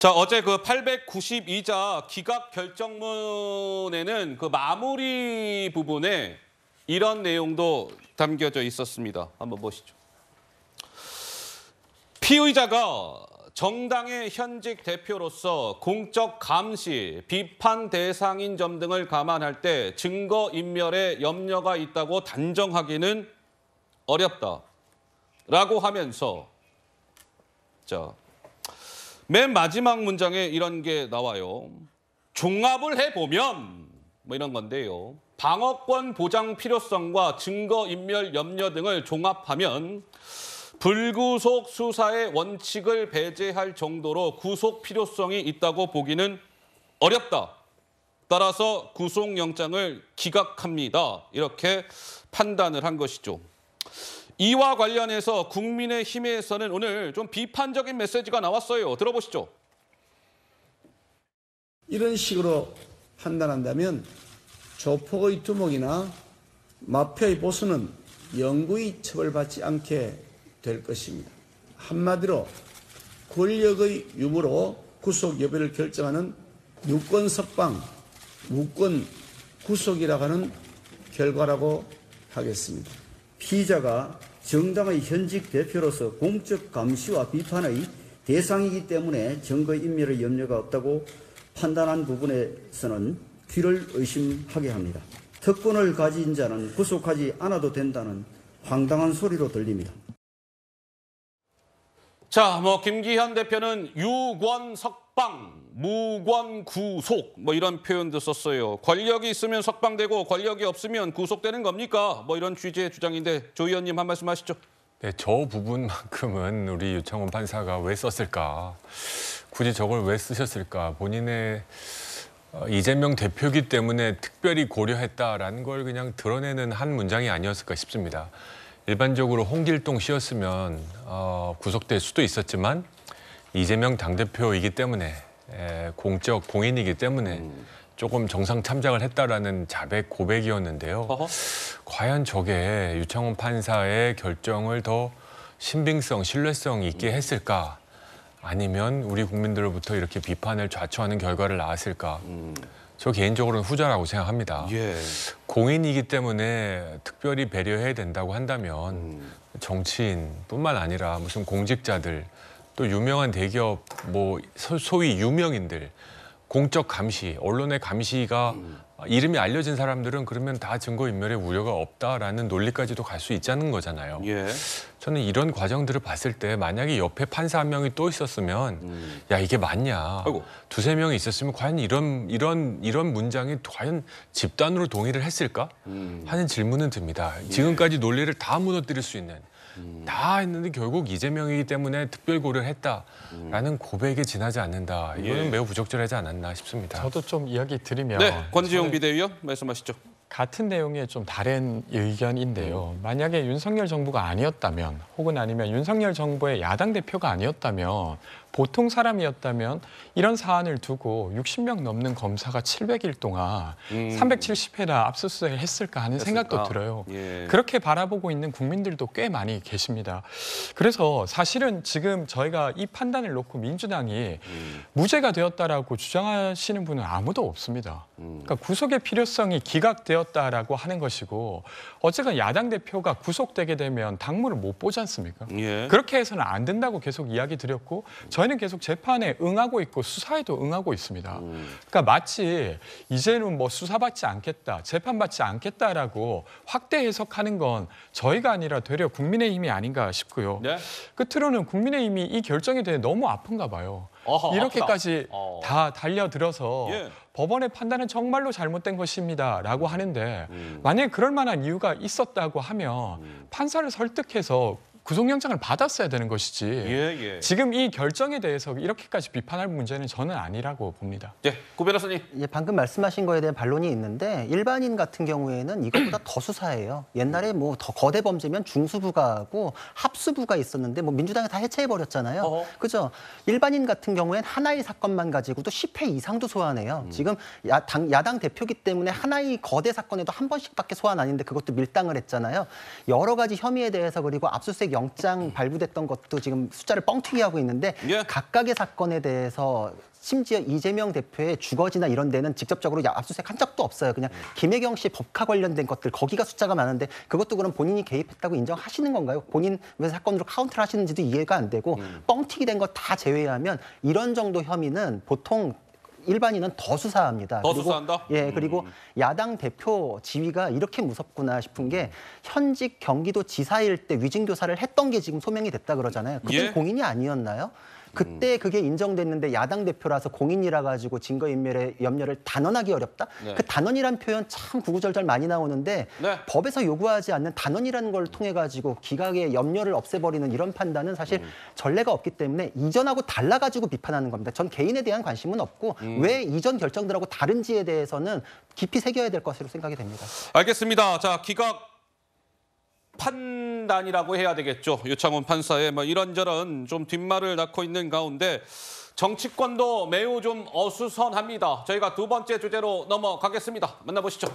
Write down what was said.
자, 어제 그 892자 기각 결정문에는 그 마무리 부분에 이런 내용도 담겨져 있었습니다. 한번 보시죠. 피의자가 정당의 현직 대표로서 공적 감시, 비판 대상인 점 등을 감안할 때 증거인멸에 염려가 있다고 단정하기는 어렵다라고 하면서 자, 맨 마지막 문장에 이런 게 나와요. 종합을 해보면 뭐 이런 건데요. 방어권 보장 필요성과 증거인멸 염려 등을 종합하면 불구속 수사의 원칙을 배제할 정도로 구속 필요성이 있다고 보기는 어렵다. 따라서 구속영장을 기각합니다. 이렇게 판단을 한 것이죠. 이와 관련해서 국민의힘에서는 오늘 좀 비판적인 메시지가 나왔어요. 들어보시죠. 이런 식으로 판단한다면 조폭의 두목이나 마피아의 보수는 영구히 처벌받지 않게 될 것입니다. 한마디로 권력의 유무로 구속 여부를 결정하는 유권 석방, 무권 구속이라고 하는 결과라고 하겠습니다. 피의자가 정당의 현직 대표로서 공적 감시와 비판의 대상이기 때문에 증거인멸의 염려가 없다고 판단한 부분에서는 귀를 의심하게 합니다. 특권을 가진 자는 구속하지 않아도 된다는 황당한 소리로 들립니다. 자, 김기현 대표는 유권 석방, 무권 구속 이런 표현도 썼어요. 권력이 있으면 석방되고 권력이 없으면 구속되는 겁니까? 이런 취지의 주장인데 조 의원님 한 말씀 하시죠. 네, 저 부분만큼은 우리 유창훈 판사가 왜 썼을까? 굳이 저걸 왜 쓰셨을까? 본인의 이재명 대표이기 때문에 특별히 고려했다라는 걸 그냥 드러내는 한 문장이 아니었을까 싶습니다. 일반적으로 홍길동 씨였으면 구속될 수도 있었지만 이재명 당대표이기 때문에 공적 공인이기 때문에 조금 정상 참작을 했다라는 자백 고백이었는데요. 과연 저게 유창훈 판사의 결정을 더 신빙성, 신뢰성 있게 했을까? 아니면 우리 국민들로부터 이렇게 비판을 좌초하는 결과를 낳았을까? 저 개인적으로는 후자라고 생각합니다. 예. 공인이기 때문에 특별히 배려해야 된다고 한다면 정치인뿐만 아니라 무슨 공직자들 또 유명한 대기업 소위 유명인들 공적 감시, 언론의 감시가 이름이 알려진 사람들은 그러면 다 증거인멸의 우려가 없다라는 논리까지도 갈 수 있자는 거잖아요. 예. 저는 이런 과정들을 봤을 때 만약에 옆에 판사 한 명이 또 있었으면 야 이게 맞냐. 아이고. 두세 명이 있었으면 과연 이런 문장이 과연 집단으로 동의를 했을까 하는 질문은 듭니다. 지금까지 논리를 다 무너뜨릴 수 있는 다 했는데 결국 이재명이기 때문에 특별 고려를 했다라는 고백에 지나지 않는다. 이거는 매우 부적절하지 않았나 싶습니다. 저도 좀 이야기 드리면 네, 권지용 비대위원 말씀하시죠. 같은 내용의 좀 다른 의견인데요. 만약에 윤석열 정부가 아니었다면 혹은 아니면 윤석열 정부의 야당 대표가 아니었다면 보통 사람이었다면 이런 사안을 두고 60명 넘는 검사가 700일 동안 370회나 압수수색을 했을까 하는 생각도 들어요. 예. 그렇게 바라보고 있는 국민들도 꽤 많이 계십니다. 그래서 사실은 지금 저희가 이 판단을 놓고 민주당이 무죄가 되었다라고 주장하시는 분은 아무도 없습니다. 그러니까 구속의 필요성이 기각되었다라고 하는 것이고 어쨌든 야당 대표가 구속되게 되면 당무를 못 보지 않습니까? 예. 그렇게 해서는 안 된다고 계속 이야기 드렸고 저희는 계속 재판에 응하고 있고 수사에도 응하고 있습니다. 그러니까 마치 이제는 수사받지 않겠다, 재판받지 않겠다라고 확대 해석하는 건 저희가 아니라 되려 국민의힘이 아닌가 싶고요. 네. 끝으로는 국민의힘이 이 결정에 대해 너무 아픈가 봐요. 이렇게까지 다 달려들어서 예. 법원의 판단은 정말로 잘못된 것입니다라고 하는데 만약에 그럴 만한 이유가 있었다고 하면 판사를 설득해서 구속영장을 받았어야 되는 것이지 예. 지금 이 결정에 대해서 이렇게까지 비판할 문제는 저는 아니라고 봅니다. 네, 고 변호사님. 예, 방금 말씀하신 거에 대한 반론이 있는데 일반인 같은 경우에는 이것보다 더 수사해요. 옛날에 더 거대 범죄면 중수부가하고 합수부가 있었는데 민주당이 다 해체해버렸잖아요. 그죠? 일반인 같은 경우엔 하나의 사건만 가지고도 10회 이상도 소환해요. 지금 야당 대표기 때문에 하나의 거대 사건에도 한 번씩밖에 소환 아닌데 그것도 밀당을 했잖아요. 여러 가지 혐의에 대해서 그리고 압수수색 영장 발부됐던 것도 지금 숫자를 뻥튀기 하고 있는데 예. 각각의 사건에 대해서 심지어 이재명 대표의 주거지나 이런 데는 직접적으로 압수수색 한 적도 없어요. 그냥 김혜경 씨 법카 관련된 것들 거기가 숫자가 많은데 그것도 그럼 본인이 개입했다고 인정하시는 건가요? 본인 왜 사건으로 카운트를 하시는지도 이해가 안 되고 뻥튀기 된 거 다 제외하면 이런 정도 혐의는 보통 일반인은 더 수사합니다. 더 수사한다? 예, 그리고 야당 대표 지위가 이렇게 무섭구나 싶은 게 현직 경기도지사일 때 위증교사를 했던 게 지금 소명이 됐다 그러잖아요. 그때 예. 공인이 아니었나요? 그때 그게 인정됐는데 야당 대표라서 공인이라 가지고 증거인멸의 염려를 단언하기 어렵다? 네. 그 단언이란 표현 참 구구절절 많이 나오는데 네. 법에서 요구하지 않는 단언이라는 걸 통해 가지고 기각의 염려를 없애버리는 이런 판단은 사실 전례가 없기 때문에 이전하고 달라가지고 비판하는 겁니다. 전 개인에 대한 관심은 없고 왜 이전 결정들하고 다른지에 대해서는 깊이 새겨야 될 것으로 생각이 됩니다. 알겠습니다. 자, 기각 판단이라고 해야 되겠죠. 유창훈 판사의 뭐 이런저런 좀 뒷말을 낳고 있는 가운데 정치권도 매우 좀 어수선합니다. 저희가 두 번째 주제로 넘어가겠습니다. 만나보시죠.